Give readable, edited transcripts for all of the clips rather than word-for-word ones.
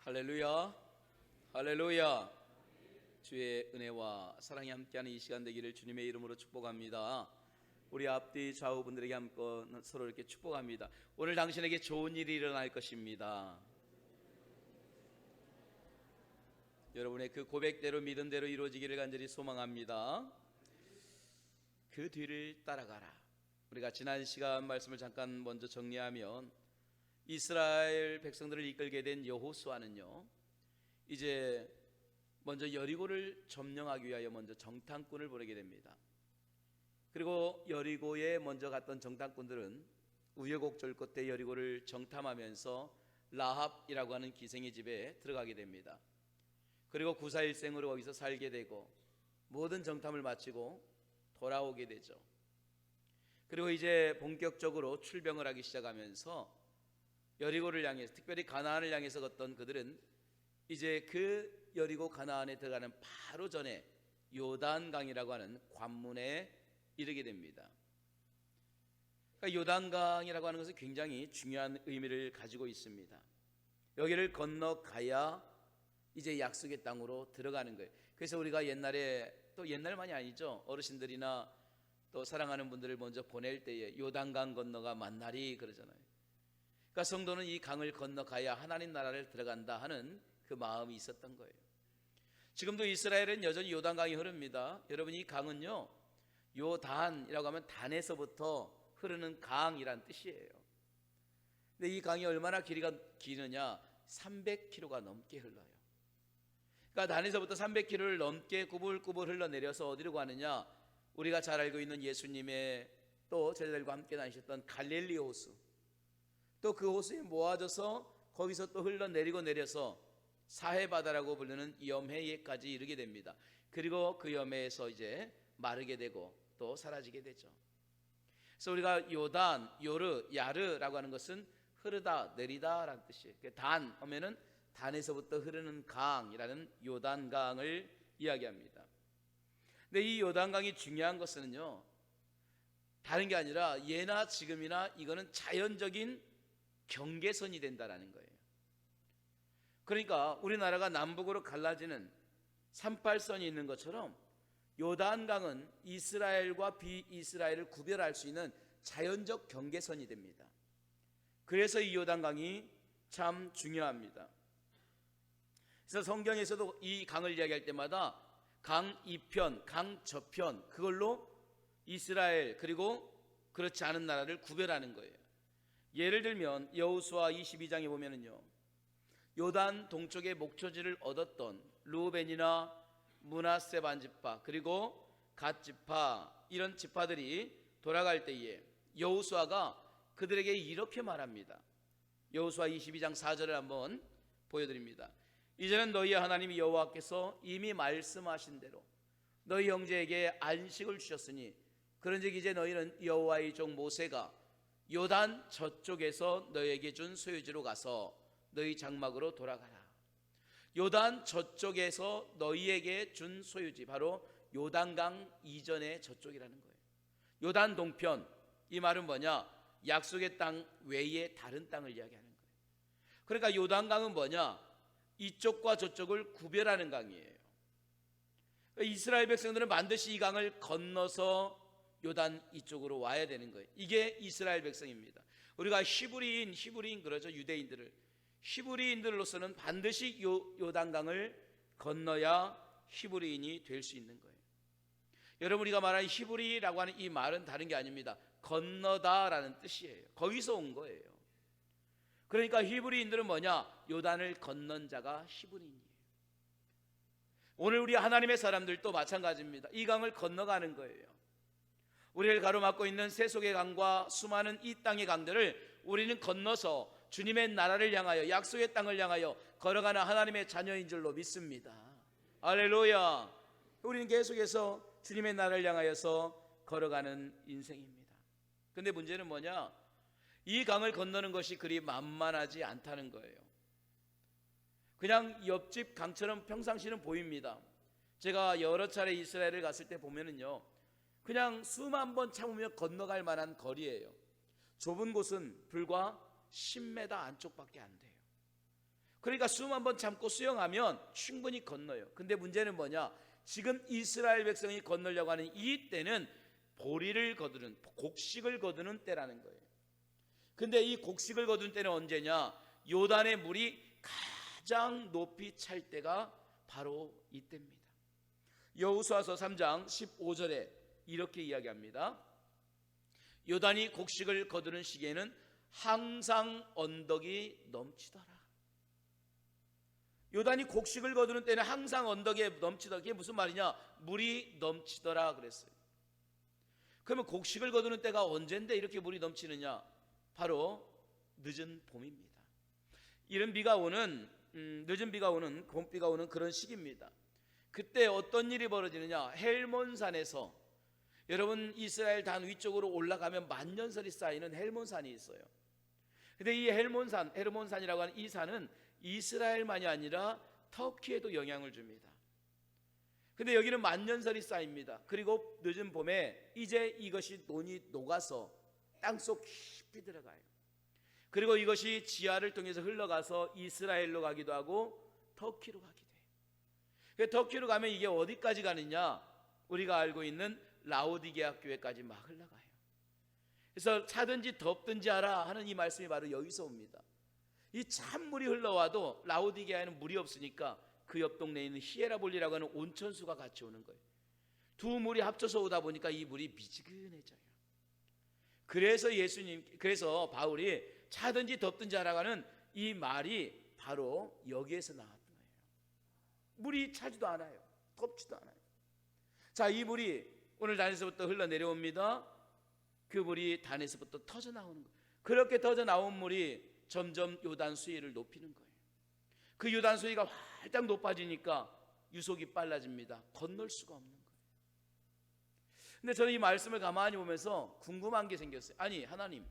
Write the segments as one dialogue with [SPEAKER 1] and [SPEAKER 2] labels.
[SPEAKER 1] 할렐루야, 할렐루야. 주의 은혜와 사랑이 함께하는 이 시간 되기를 주님의 이름으로 축복합니다. 우리 앞뒤 좌우분들에게 함께 서로 이렇게 축복합니다. 오늘 당신에게 좋은 일이 일어날 것입니다. 여러분의 그 고백대로 믿음대로 이루어지기를 간절히 소망합니다. 그 뒤를 따라가라. 우리가 지난 시간 말씀을 잠깐 먼저 정리하면, 이스라엘 백성들을 이끌게 된 여호수아는요, 이제 먼저 여리고를 점령하기 위하여 먼저 정탐꾼을 보내게 됩니다. 그리고 여리고에 먼저 갔던 정탐꾼들은 우여곡절 끝에 여리고를 정탐하면서 라합이라고 하는 기생의 집에 들어가게 됩니다. 그리고 구사일생으로 거기서 살게 되고 모든 정탐을 마치고 돌아오게 되죠. 그리고 이제 본격적으로 출병을 하기 시작하면서 여리고를 향해서, 특별히 가나안을 향해서 걷던 그들은 이제 그 여리고 가나안에 들어가는 바로 전에 요단강이라고 하는 관문에 이르게 됩니다. 그러니까 요단강이라고 하는 것은 굉장히 중요한 의미를 가지고 있습니다. 여기를 건너가야 이제 약속의 땅으로 들어가는 거예요. 그래서 우리가 옛날에, 또 옛날만이 아니죠, 어르신들이나 또 사랑하는 분들을 먼저 보낼 때에 요단강 건너가 만나리 그러잖아요. 그러니까 성도는 이 강을 건너가야 하나님 나라를 들어간다 하는 그 마음이 있었던 거예요. 지금도 이스라엘은 여전히 요단강이 흐릅니다. 여러분, 이 강은요, 요단이라고 하면 단에서부터 흐르는 강이란 뜻이에요. 근데 이 강이 얼마나 길이가 기느냐, 300km가 넘게 흘러요. 그러니까 단에서부터 300km를 넘게 꾸불꾸불 흘러내려서 어디로 가느냐, 우리가 잘 알고 있는 예수님의 또 제자들과 함께 다니셨던 갈릴리 호수, 또 그 호수에 모아져서 거기서 또 흘러내리고 내려서 사해바다라고 부르는 염해에까지 이르게 됩니다. 그리고 그 염해에서 이제 마르게 되고 또 사라지게 되죠. 그래서 우리가 요단, 요르, 야르라고 하는 것은 흐르다, 내리다라는 뜻이에요. 단 하면은 단에서부터 흐르는 강이라는 요단강을 이야기합니다. 근데 이 요단강이 중요한 것은요, 다른 게 아니라 예나 지금이나 이거는 자연적인 경계선이 된다라는 거예요. 그러니까 우리나라가 남북으로 갈라지는 38선이 있는 것처럼 요단강은 이스라엘과 비이스라엘을 구별할 수 있는 자연적 경계선이 됩니다. 그래서 이 요단강이 참 중요합니다. 그래서 성경에서도 이 강을 이야기할 때마다 강 이편, 강 저편, 그걸로 이스라엘 그리고 그렇지 않은 나라를 구별하는 거예요. 예를 들면 여호수아 22장에 보면은요, 요단 동쪽의 목초지를 얻었던 르우벤이나 므낫세 반지파 그리고 갓 지파, 이런 지파들이 돌아갈 때에 여호수아가 그들에게 이렇게 말합니다. 여호수아 22장 4절을 한번 보여드립니다. 이제는 너희의 하나님 여호와께서 이미 말씀하신 대로 너희 형제에게 안식을 주셨으니, 그런즉 이제 너희는 여호와의 종 모세가 요단 저쪽에서 너희에게 준 소유지로 가서 너희 장막으로 돌아가라. 요단 저쪽에서 너희에게 준 소유지, 바로 요단강 이전의 저쪽이라는 거예요. 요단 동편, 이 말은 뭐냐, 약속의 땅 외에 다른 땅을 이야기하는 거예요. 그러니까 요단강은 뭐냐, 이쪽과 저쪽을 구별하는 강이에요. 이스라엘 백성들은 반드시 이 강을 건너서 요단 이쪽으로 와야 되는 거예요. 이게 이스라엘 백성입니다. 우리가 히브리인 그러죠, 유대인들을. 히브리인들로서는 반드시 요단강을 건너야 히브리인이 될 수 있는 거예요. 여러분, 우리가 말하는 히브리라고 하는 이 말은 다른 게 아닙니다. 건너다라는 뜻이에요. 거기서 온 거예요. 그러니까 히브리인들은 뭐냐, 요단을 건넌 자가 히브리인이에요. 오늘 우리 하나님의 사람들도 마찬가지입니다. 이 강을 건너가는 거예요. 우리를 가로막고 있는 세속의 강과 수많은 이 땅의 강들을 우리는 건너서 주님의 나라를 향하여, 약속의 땅을 향하여 걸어가는 하나님의 자녀인 줄로 믿습니다. 할렐루야. 우리는 계속해서 주님의 나라를 향하여서 걸어가는 인생입니다. 근데 문제는 뭐냐, 이 강을 건너는 것이 그리 만만하지 않다는 거예요. 그냥 옆집 강처럼 평상시는 보입니다. 제가 여러 차례 이스라엘을 갔을 때 보면은요, 그냥 수만 번 참으면 건너갈 만한 거리예요. 좁은 곳은 불과 10m 안쪽밖에 안 돼요. 그러니까 숨 한번 참고 수영하면 충분히 건너요. 근데 문제는 뭐냐? 지금 이스라엘 백성이 건너려고 하는 이 때는 보리를 거두는, 곡식을 거두는 때라는 거예요. 근데 이 곡식을 거두는 때는 언제냐? 요단의 물이 가장 높이 찰 때가 바로 이때입니다. 여호수아서 3장 15절에 이렇게 이야기합니다. 요단이 곡식을 거두는 시기에는 항상 언덕이 넘치더라. 요단이 곡식을 거두는 때는 항상 언덕에 넘치더라. 그게 무슨 말이냐? 물이 넘치더라 그랬어요. 그러면 곡식을 거두는 때가 언젠데 이렇게 물이 넘치느냐? 바로 늦은 봄입니다. 이른 비가 오는 늦은 비가 오는 봄비가 오는 그런 시기입니다. 그때 어떤 일이 벌어지느냐? 헬몬산에서, 여러분 이스라엘 단 위쪽으로 올라가면 만년설이 쌓이는 헬몬산이 있어요. 근데 이 헬몬산이라고 하는 이 산은 이스라엘만이 아니라 터키에도 영향을 줍니다. 근데 여기는 만년설이 쌓입니다. 그리고 늦은 봄에 이제 이것이 논이 녹아서 땅속 깊이 들어가요. 그리고 이것이 지하를 통해서 흘러가서 이스라엘로 가기도 하고 터키로 가기도 해요. 터키로 가면 이게 어디까지 가느냐? 우리가 알고 있는 라오디게아 교회까지 막 흘러가요. 그래서 차든지 덥든지 하라 하는 이 말씀이 바로 여기서 옵니다. 이 찬물이 흘러와도 라오디게아에는 물이 없으니까 그 옆 동네에 있는 히에라볼리라고 하는 온천수가 같이 오는 거예요. 두 물이 합쳐서 오다 보니까 이 물이 미지근해져요. 그래서 바울이 차든지 덥든지 하라고 하는 이 말이 바로 여기에서 나왔던 거예요. 물이 차지도 않아요. 덥지도 않아요. 자, 이 물이 오늘 단에서부터 흘러내려옵니다. 그 물이 단에서부터 터져 나오는 거예요. 그렇게 터져 나온 물이 점점 요단 수위를 높이는 거예요. 그 요단 수위가 활짝 높아지니까 유속이 빨라집니다. 건널 수가 없는 거예요. 근데 저는 이 말씀을 가만히 보면서 궁금한 게 생겼어요. 아니, 하나님,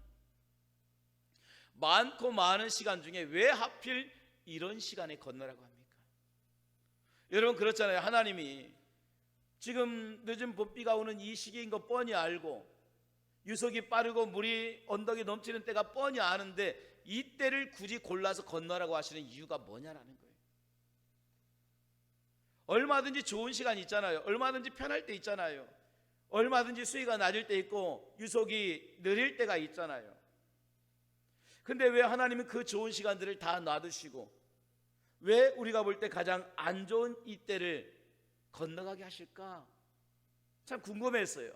[SPEAKER 1] 많고 많은 시간 중에 왜 하필 이런 시간에 건너라고 합니까? 여러분 그렇잖아요. 하나님이 지금 늦은 봄비가 오는 이 시기인 거 뻔히 알고 유속이 빠르고 물이 언덕이 넘치는 때가 뻔히 아는데 이 때를 굳이 골라서 건너라고 하시는 이유가 뭐냐라는 거예요. 얼마든지 좋은 시간이 있잖아요. 얼마든지 편할 때 있잖아요. 얼마든지 수위가 낮을 때 있고 유속이 느릴 때가 있잖아요. 근데 왜 하나님은 그 좋은 시간들을 다 놔두시고 왜 우리가 볼 때 가장 안 좋은 이 때를 건너가게 하실까? 참 궁금했어요.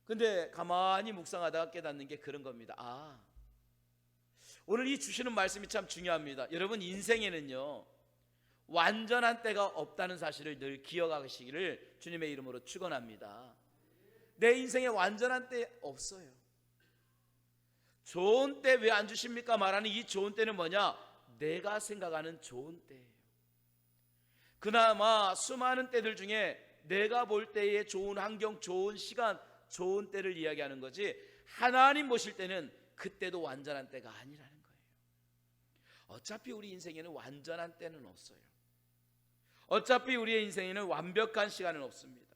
[SPEAKER 1] 근데 가만히 묵상하다가 깨닫는 게 그런 겁니다. 오늘 이 주시는 말씀이 참 중요합니다. 여러분 인생에는요 완전한 때가 없다는 사실을 늘 기억하시기를 주님의 이름으로 축원합니다. 내 인생에 완전한 때 없어요. 좋은 때 왜 안 주십니까? 말하는 이 좋은 때는 뭐냐? 내가 생각하는 좋은 때예요. 그나마 수많은 때들 중에 내가 볼 때의 좋은 환경, 좋은 시간, 좋은 때를 이야기하는 거지 하나님 보실 때는 그때도 완전한 때가 아니라는 거예요. 어차피 우리 인생에는 완전한 때는 없어요. 어차피 우리의 인생에는 완벽한 시간은 없습니다.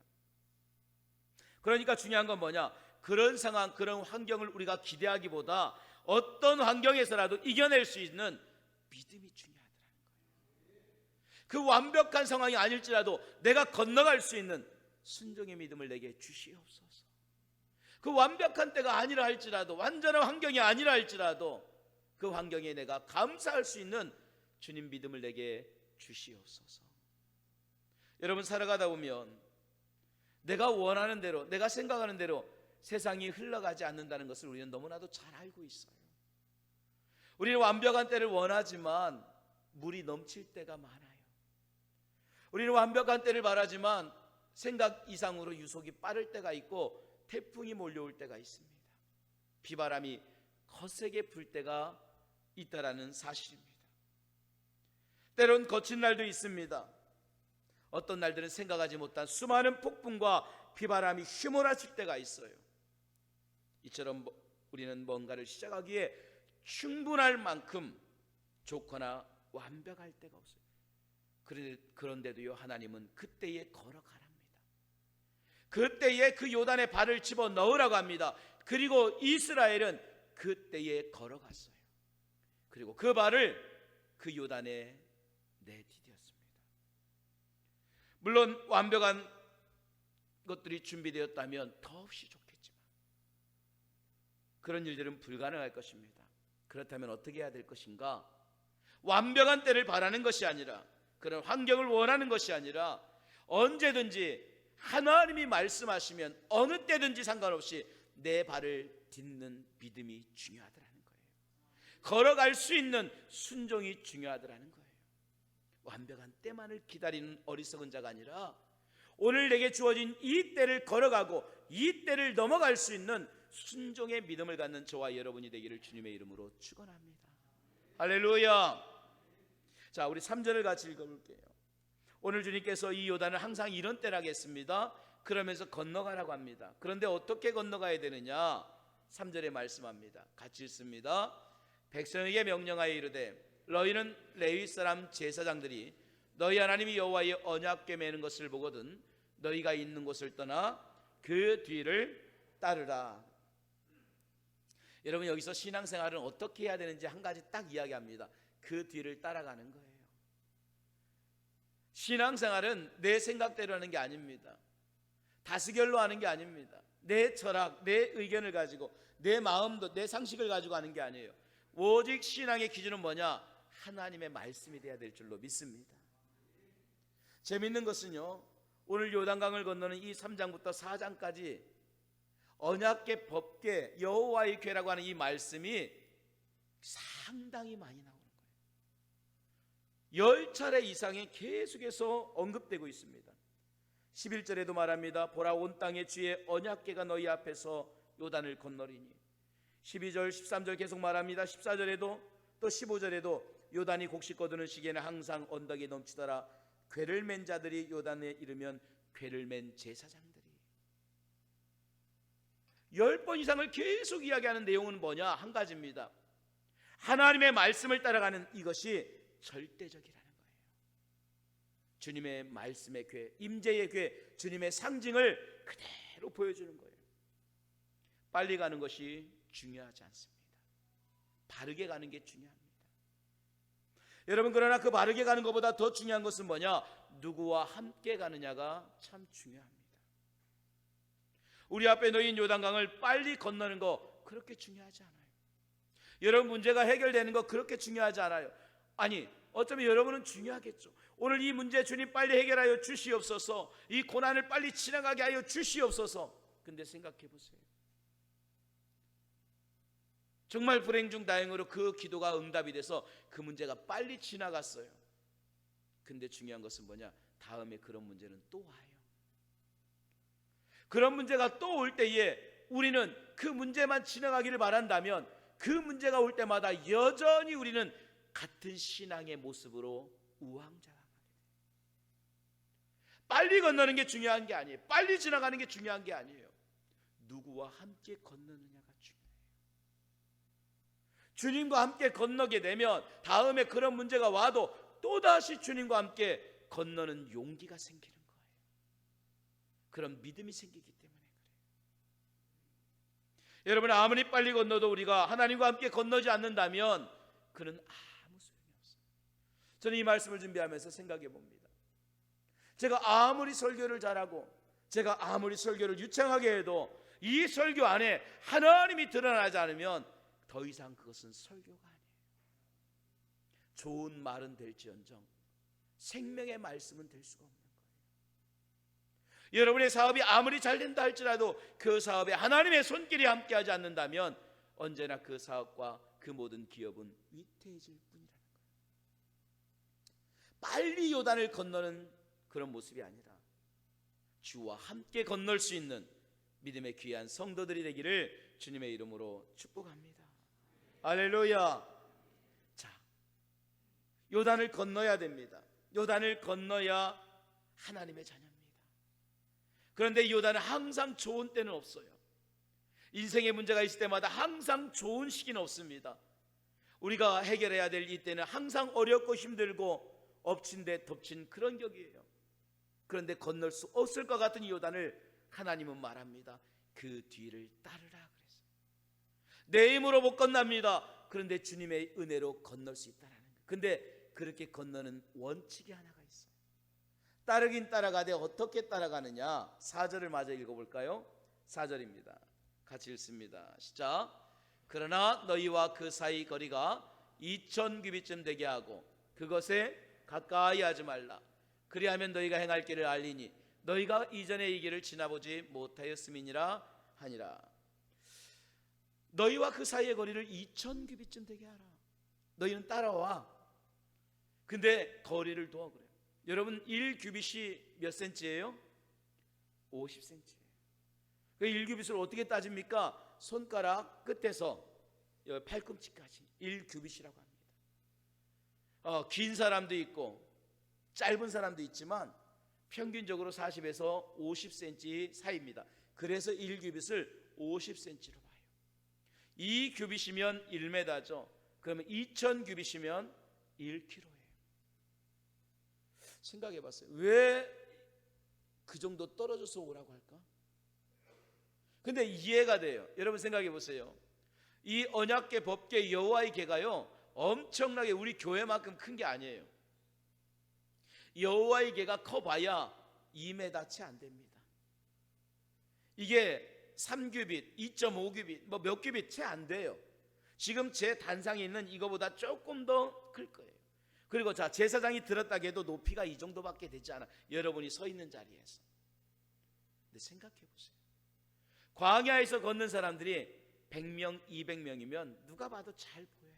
[SPEAKER 1] 그러니까 중요한 건 뭐냐? 그런 상황, 그런 환경을 우리가 기대하기보다 어떤 환경에서라도 이겨낼 수 있는 믿음이 중요하더라는 거예요. 그 완벽한 상황이 아닐지라도 내가 건너갈 수 있는 순종의 믿음을 내게 주시옵소서. 그 완벽한 때가 아니라 할지라도, 완전한 환경이 아니라 할지라도 그 환경에 내가 감사할 수 있는 주님 믿음을 내게 주시옵소서. 여러분 살아가다 보면 내가 원하는 대로, 내가 생각하는 대로 세상이 흘러가지 않는다는 것을 우리는 너무나도 잘 알고 있어요. 우리는 완벽한 때를 원하지만 물이 넘칠 때가 많아요. 우리는 완벽한 때를 바라지만 생각 이상으로 유속이 빠를 때가 있고 태풍이 몰려올 때가 있습니다. 비바람이 거세게 불 때가 있다라는 사실입니다. 때론 거친 날도 있습니다. 어떤 날들은 생각하지 못한 수많은 폭풍과 비바람이 휘몰아칠 때가 있어요. 이처럼 우리는 뭔가를 시작하기에 충분할 만큼 좋거나 완벽할 때가 없어요. 그런데도요 하나님은 그때에 걸어가랍니다. 그때에 그 요단에 발을 집어넣으라고 합니다. 그리고 이스라엘은 그때에 걸어갔어요. 그리고 그 발을 그 요단에 내디뎠습니다. 물론 완벽한 것들이 준비되었다면 더없이 좋겠지만 그런 일들은 불가능할 것입니다. 그렇다면 어떻게 해야 될 것인가? 완벽한 때를 바라는 것이 아니라, 그런 환경을 원하는 것이 아니라, 언제든지 하나님이 말씀하시면 어느 때든지 상관없이 내 발을 딛는 믿음이 중요하더라는 거예요. 걸어갈 수 있는 순종이 중요하더라는 거예요. 완벽한 때만을 기다리는 어리석은 자가 아니라 오늘 내게 주어진 이 때를 걸어가고 이 때를 넘어갈 수 있는 순종의 믿음을 갖는 저와 여러분이 되기를 주님의 이름으로 축원합니다. 할렐루야. 자, 우리 3절을 같이 읽어볼게요. 오늘 주님께서 이 요단을 항상 이런 때라 하겠습니다. 그러면서 건너가라고 합니다. 그런데 어떻게 건너가야 되느냐? 3절에 말씀합니다. 같이 읽습니다. 백성에게 명령하여 이르되 너희는 레위 사람 제사장들이 너희 하나님이 여호와의 언약궤 매는 것을 보거든 너희가 있는 곳을 떠나 그 뒤를 따르라. 여러분, 여기서 신앙생활은 어떻게 해야 되는지 한 가지 딱 이야기합니다. 그 뒤를 따라가는 거예요. 신앙생활은 내 생각대로 하는 게 아닙니다. 다수결로 하는 게 아닙니다. 내 철학, 내 의견을 가지고 내 마음도 내 상식을 가지고 하는 게 아니에요. 오직 신앙의 기준은 뭐냐? 하나님의 말씀이 돼야 될 줄로 믿습니다. 재밌는 것은요, 오늘 요단강을 건너는 이 3장부터 4장까지 언약궤, 법궤, 여호와의 궤라고 하는 이 말씀이 상당히 많이 나오는 거예요. 10차례 이상이 계속해서 언급되고 있습니다. 11절에도 말합니다. 보라, 온 땅의 주의 언약궤가 너희 앞에서 요단을 건너리니. 12절 13절 계속 말합니다. 14절에도 또 15절에도 요단이 곡식 거두는 시기에는 항상 언덕이 넘치더라. 궤를 맨 자들이 요단에 이르면 궤를 맨 제사장들이. 10번 이상을 계속 이야기하는 내용은 뭐냐? 한 가지입니다. 하나님의 말씀을 따라가는 이것이 절대적이라는 거예요. 주님의 말씀의 궤, 임재의 궤, 주님의 상징을 그대로 보여주는 거예요. 빨리 가는 것이 중요하지 않습니다. 바르게 가는 게 중요합니다. 여러분, 그러나 그 바르게 가는 것보다 더 중요한 것은 뭐냐? 누구와 함께 가느냐가 참 중요합니다. 우리 앞에 놓인 요단강을 빨리 건너는 거 그렇게 중요하지 않아요. 여러분, 문제가 해결되는 거 그렇게 중요하지 않아요. 아니, 어쩌면 여러분은 중요하겠죠. 오늘 이 문제 주님 빨리 해결하여 주시옵소서, 이 고난을 빨리 지나가게 하여 주시옵소서. 근데 생각해 보세요. 정말 불행 중 다행으로 그 기도가 응답이 돼서 그 문제가 빨리 지나갔어요. 근데 중요한 것은 뭐냐? 다음에 그런 문제는 또 와요. 그런 문제가 또 올 때에 우리는 그 문제만 지나가기를 바란다면 그 문제가 올 때마다 여전히 우리는 같은 신앙의 모습으로 우왕좌왕하게 돼요. 빨리 건너는 게 중요한 게 아니에요. 빨리 지나가는 게 중요한 게 아니에요. 누구와 함께 건너느냐가 중요해요. 주님과 함께 건너게 되면 다음에 그런 문제가 와도 또다시 주님과 함께 건너는 용기가 생기는 거예요. 그런 믿음이 생기기 때문에 그래요. 여러분, 아무리 빨리 건너도 우리가 하나님과 함께 건너지 않는다면 그는 아무 소용이 없어요. 저는 이 말씀을 준비하면서 생각해 봅니다. 제가 아무리 설교를 잘하고 제가 아무리 설교를 유창하게 해도 이 설교 안에 하나님이 드러나지 않으면 더 이상 그것은 설교가 아니에요. 좋은 말은 될지언정 생명의 말씀은 될 수가 없는 거예요. 여러분의 사업이 아무리 잘 된다 할지라도 그 사업에 하나님의 손길이 함께하지 않는다면 언제나 그 사업과 그 모든 기업은 위태해질 뿐이라는 거예요. 빨리 요단을 건너는 그런 모습이 아니라 주와 함께 건널 수 있는 믿음의 귀한 성도들이 되기를 주님의 이름으로 축복합니다. 할렐루야. 자, 요단을 건너야 됩니다. 요단을 건너야 하나님의 자녀입니다. 그런데 요단은 항상 좋은 때는 없어요. 인생의 문제가 있을 때마다 항상 좋은 시기는 없습니다. 우리가 해결해야 될 이때는 항상 어렵고 힘들고 엎친 데 덮친 그런 격이에요. 그런데 건널 수 없을 것 같은 이 요단을 하나님은 말합니다. 그 뒤를 따르라 그랬어요. 내 힘으로 못 건납니다. 그런데 주님의 은혜로 건널 수 있다는 거예요. 근데 그렇게 건너는 원칙이 하나가 있어요. 따르긴 따라가되 어떻게 따라가느냐? 4절을 마저 읽어볼까요? 4절입니다. 같이 읽습니다. 시작. 그러나 너희와 그 사이 거리가 2000규빗쯤 되게 하고 그것에 가까이 하지 말라. 그리하면 너희가 행할 길을 알리니 너희가 이전에 이 길을 지나보지 못하였음이니라 하니라. 너희와 그 사이의 거리를 2000규빗쯤 되게 하라. 너희는 따라와. 근데 거리를 둬 그래요. 여러분 1규빗이 몇 센치예요? 50cm예요. 그 1규빗을 어떻게 따집니까? 손가락 끝에서 팔꿈치까지 1규빗이라고 합니다. 긴 사람도 있고 짧은 사람도 있지만 평균적으로 40에서 50cm 사이입니다. 그래서 1규빗을 50cm로 봐요. 2규빗이면 1m죠. 그러면 2000규빗이면 1km예요. 생각해 봤어요. 왜 그 정도 떨어져서 오라고 할까? 근데 이해가 돼요. 여러분 생각해 보세요. 이 언약궤 법궤 여호와의 궤가요 엄청나게 우리 교회만큼 큰 게 아니에요. 여호와의 궤가 커봐야 2m 채 안 됩니다. 이게 3규빗, 2.5규빗, 뭐 몇 규빗 채 안 돼요. 지금 제 단상에 있는 이거보다 조금 더 클 거예요. 그리고 자, 제사장이 들었다고 해도 높이가 이 정도밖에 되지 않아. 여러분이 서 있는 자리에서. 근데 생각해 보세요. 광야에서 걷는 사람들이 100명, 200명이면 누가 봐도 잘 보여요.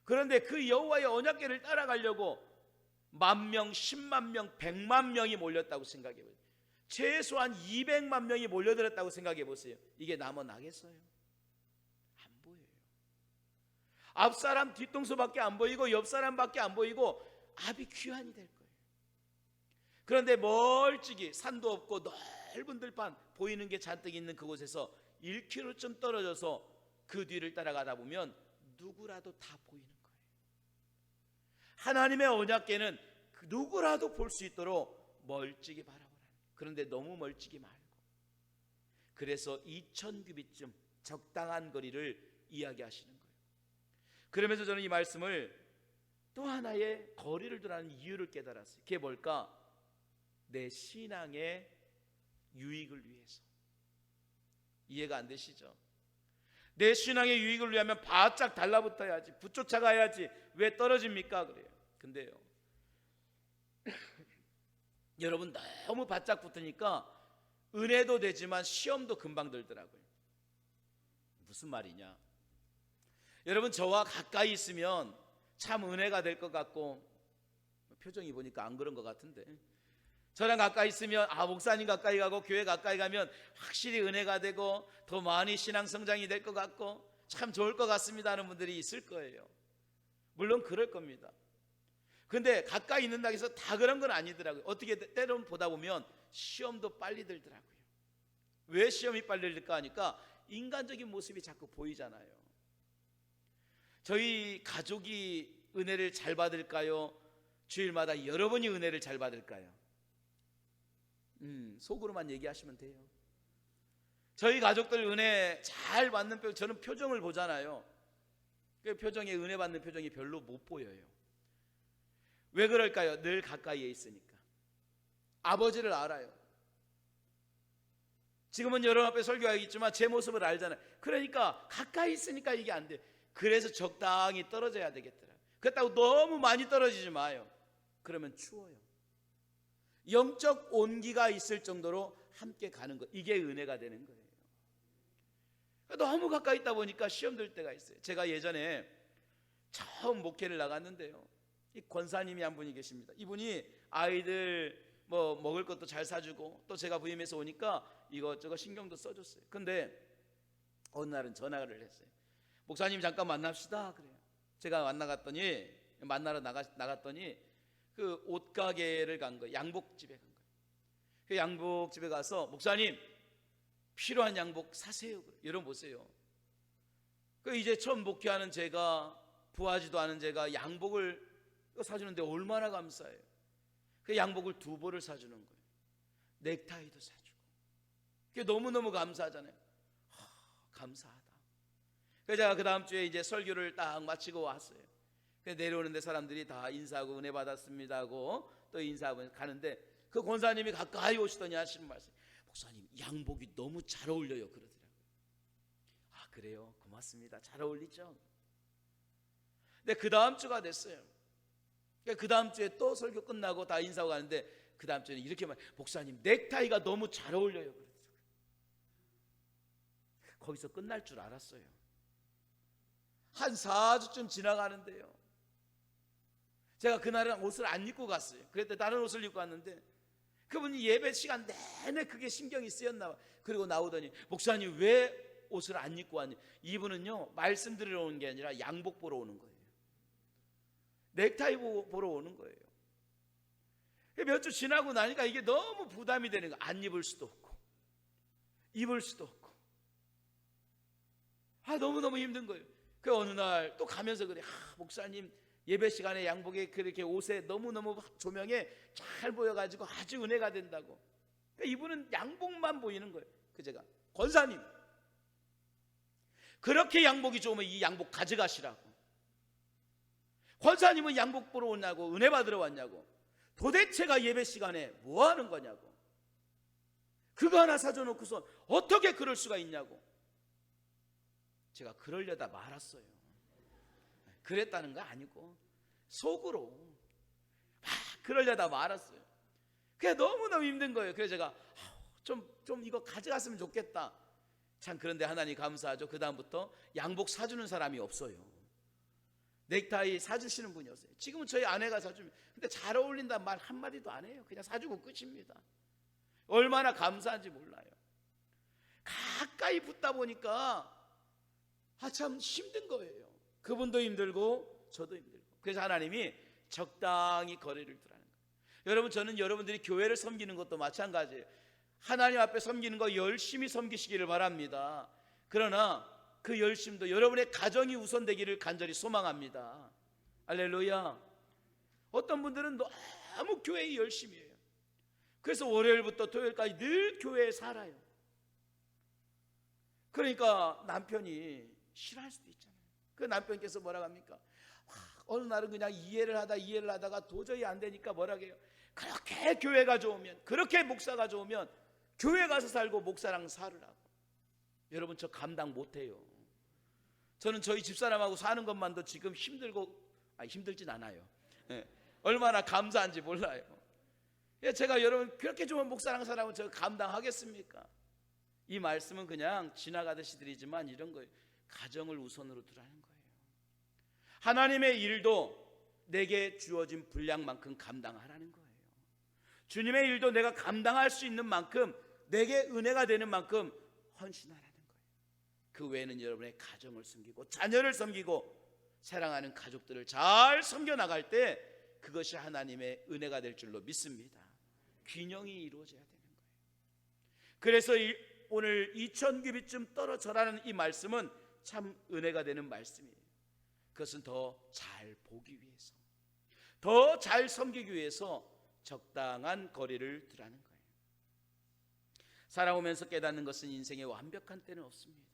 [SPEAKER 1] 그런데 그 여호와의 언약궤를 따라가려고 10,000명, 10만 명, 100만 명이 몰렸다고 생각해 보세요. 최소한 200만 명이 몰려들었다고 생각해 보세요. 이게 남아 나겠어요? 안 보여요. 앞사람 뒤통수밖에 안 보이고 옆사람밖에 안 보이고 앞이 귀환이 될 거예요. 그런데 멀찍이 산도 없고 넓은 들판 보이는 게 잔뜩 있는 그곳에서 1km쯤 떨어져서 그 뒤를 따라가다 보면 누구라도 다 보이는 거예요. 하나님의 언약궤는 누구라도 볼 수 있도록 멀찍이 바라보라. 그런데 너무 멀찍이 말고, 그래서 2000규빗쯤 적당한 거리를 이야기하시는 거예요. 그러면서 저는 이 말씀을 또 하나의 거리를 두라는 이유를 깨달았어요. 그게 뭘까? 내 신앙의 유익을 위해서. 이해가 안 되시죠? 내 신앙의 유익을 위하면 바짝 달라붙어야지, 붙쫓아가야지. 왜 떨어집니까? 그래요. 근데요, 여러분 너무 바짝 붙으니까 은혜도 되지만 시험도 금방 들더라고요. 무슨 말이냐? 여러분 저와 가까이 있으면 참 은혜가 될 것 같고, 표정이 보니까 안 그런 것 같은데, 저랑 가까이 있으면 목사님 가까이 가고 교회 가까이 가면 확실히 은혜가 되고 더 많이 신앙 성장이 될 것 같고 참 좋을 것 같습니다 하는 분들이 있을 거예요. 물론 그럴 겁니다. 근데 가까이 있는다고 해서 다 그런 건 아니더라고요. 어떻게 때로는 보다 보면 시험도 빨리 들더라고요. 왜 시험이 빨리 들까 하니까 인간적인 모습이 자꾸 보이잖아요. 저희 가족이 은혜를 잘 받을까요? 주일마다 여러분이 은혜를 잘 받을까요? 속으로만 얘기하시면 돼요. 저희 가족들 은혜 잘 받는 저는 표정을 보잖아요. 그 표정에 은혜 받는 표정이 별로 못 보여요. 왜 그럴까요? 늘 가까이에 있으니까. 아버지를 알아요. 지금은 여러분 앞에 설교하겠지만 제 모습을 알잖아요. 그러니까 가까이 있으니까 이게 안 돼요. 그래서 적당히 떨어져야 되겠더라고요. 그렇다고 너무 많이 떨어지지 마요. 그러면 추워요. 영적 온기가 있을 정도로 함께 가는 것, 이게 은혜가 되는 거예요. 너무 가까이 있다 보니까 시험 들 때가 있어요. 제가 예전에 처음 목회를 나갔는데요, 이 권사님이 한 분이 계십니다. 이분이 아이들 뭐 먹을 것도 잘 사주고 또 제가 부임해서 오니까 이것저것 신경도 써줬어요. 근데 어느 날은 전화를 했어요. 목사님 잠깐 만납시다. 그래요. 제가 만나러 나갔더니 그 옷가게를 간 거예요. 양복집에 간 거예요. 그 양복집에 가서 목사님 필요한 양복 사세요. 여러분 보세요. 그 이제 처음 목회하는 제가, 부하지도 않은 제가 양복을 사주는데 얼마나 감사해요. 그 양복을 2벌을 사주는 거예요. 넥타이도 사주고. 그게 너무너무 감사하잖아요. 감사하다. 그래서 제가 그 다음 주에 이제 설교를 딱 마치고 왔어요. 내려오는데 사람들이 다 인사하고 은혜 받았습니다 하고 또 인사하고 가는데 그 권사님이 가까이 오시더니 하시는 말씀, 목사님 양복이 너무 잘 어울려요 그러더라고요. 아 그래요? 고맙습니다. 잘 어울리죠? 근데 그 다음 주가 됐어요. 그 다음 주에 또 설교 끝나고 다 인사하고 가는데 그 다음 주에는 이렇게 말, 목사님 넥타이가 너무 잘 어울려요 그러더라고요. 거기서 끝날 줄 알았어요. 한 4주쯤 지나가는데요, 제가 그날은 옷을 안 입고 갔어요. 그랬더니 다른 옷을 입고 왔는데 그분이 예배 시간 내내 그게 신경이 쓰였나 봐. 그리고 나오더니 목사님 왜 옷을 안 입고 왔니? 이분은요 말씀 들으러 오는 게 아니라 양복 보러 오는 거예요. 넥타이 보러 오는 거예요. 몇 주 지나고 나니까 이게 너무 부담이 되는 거예요. 안 입을 수도 없고 입을 수도 없고 너무너무 힘든 거예요. 그 어느 날 또 가면서 그래, 목사님 예배 시간에 양복에 그렇게 옷에 너무너무 조명에 잘 보여가지고 아주 은혜가 된다고. 그러니까 이분은 양복만 보이는 거예요. 그 제가 권사님 그렇게 양복이 좋으면 이 양복 가져가시라고. 권사님은 양복 보러 오냐고, 은혜 받으러 왔냐고, 도대체가 예배 시간에 뭐 하는 거냐고, 그거 하나 사줘놓고서 어떻게 그럴 수가 있냐고. 제가 그러려다 말았어요. 그랬다는 거 아니고 속으로 막 그러려다 말았어요. 그게 너무너무 힘든 거예요. 그래서 제가 좀 이거 가져갔으면 좋겠다. 참 그런데 하나님 감사하죠. 그 다음부터 양복 사주는 사람이 없어요. 넥타이 사주시는 분이 없어요. 지금은 저희 아내가 사줍니다. 근데 잘 어울린다 말 한마디도 안 해요. 그냥 사주고 끝입니다. 얼마나 감사한지 몰라요. 가까이 붙다 보니까 참 힘든 거예요. 그분도 힘들고 저도 힘들고. 그래서 하나님이 적당히 거리를 두라는 거예요. 여러분, 저는 여러분들이 교회를 섬기는 것도 마찬가지예요. 하나님 앞에 섬기는 거 열심히 섬기시기를 바랍니다. 그러나 그 열심도 여러분의 가정이 우선되기를 간절히 소망합니다. 할렐루야. 어떤 분들은 너무 교회에 열심히 해요. 그래서 월요일부터 토요일까지 늘 교회에 살아요. 그러니까 남편이 싫어할 수도 있잖아요. 그 남편께서 뭐라고 합니까? 어느 날은 그냥 이해를 하다가 도저히 안 되니까 뭐라고 해요? 그렇게 교회가 좋으면, 그렇게 목사가 좋으면 교회 가서 살고 목사랑 살으라고. 여러분, 저 감당 못해요. 저는 저희 집사람하고 사는 것만도 지금 힘들진 않아요. 얼마나 감사한지 몰라요. 제가 여러분 그렇게 좋은 목사랑 살아면 저 감당하겠습니까? 이 말씀은 그냥 지나가듯이 드리지만 이런 거예요. 가정을 우선으로 두라는 거예요. 하나님의 일도 내게 주어진 분량만큼 감당하라는 거예요. 주님의 일도 내가 감당할 수 있는 만큼, 내게 은혜가 되는 만큼 헌신하라는 거예요. 그 외에는 여러분의 가정을 섬기고 자녀를 섬기고 사랑하는 가족들을 잘 섬겨 나갈 때 그것이 하나님의 은혜가 될 줄로 믿습니다. 균형이 이루어져야 되는 거예요. 그래서 오늘 2000규빗쯤 떨어져라는 이 말씀은 참 은혜가 되는 말씀이에요. 그것은 더 잘 보기 위해서, 더 잘 섬기기 위해서 적당한 거리를 두라는 거예요. 살아오면서 깨닫는 것은 인생의 완벽한 때는 없습니다.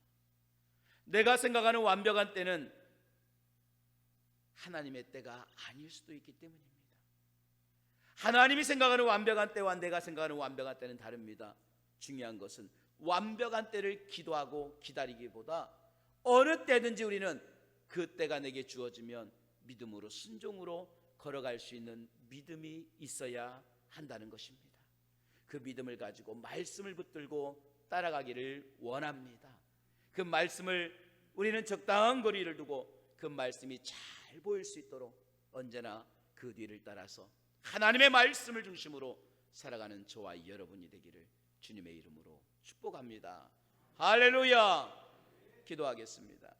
[SPEAKER 1] 내가 생각하는 완벽한 때는 하나님의 때가 아닐 수도 있기 때문입니다. 하나님이 생각하는 완벽한 때와 내가 생각하는 완벽한 때는 다릅니다. 중요한 것은 완벽한 때를 기도하고 기다리기보다 어느 때든지 우리는 그 때가 내게 주어지면 믿음으로, 순종으로 걸어갈 수 있는 믿음이 있어야 한다는 것입니다. 그 믿음을 가지고 말씀을 붙들고 따라가기를 원합니다. 그 말씀을 우리는 적당한 거리를 두고 그 말씀이 잘 보일 수 있도록 언제나 그 뒤를 따라서 하나님의 말씀을 중심으로 살아가는 저와 여러분이 되기를 주님의 이름으로 축복합니다. 할렐루야. 기도하겠습니다.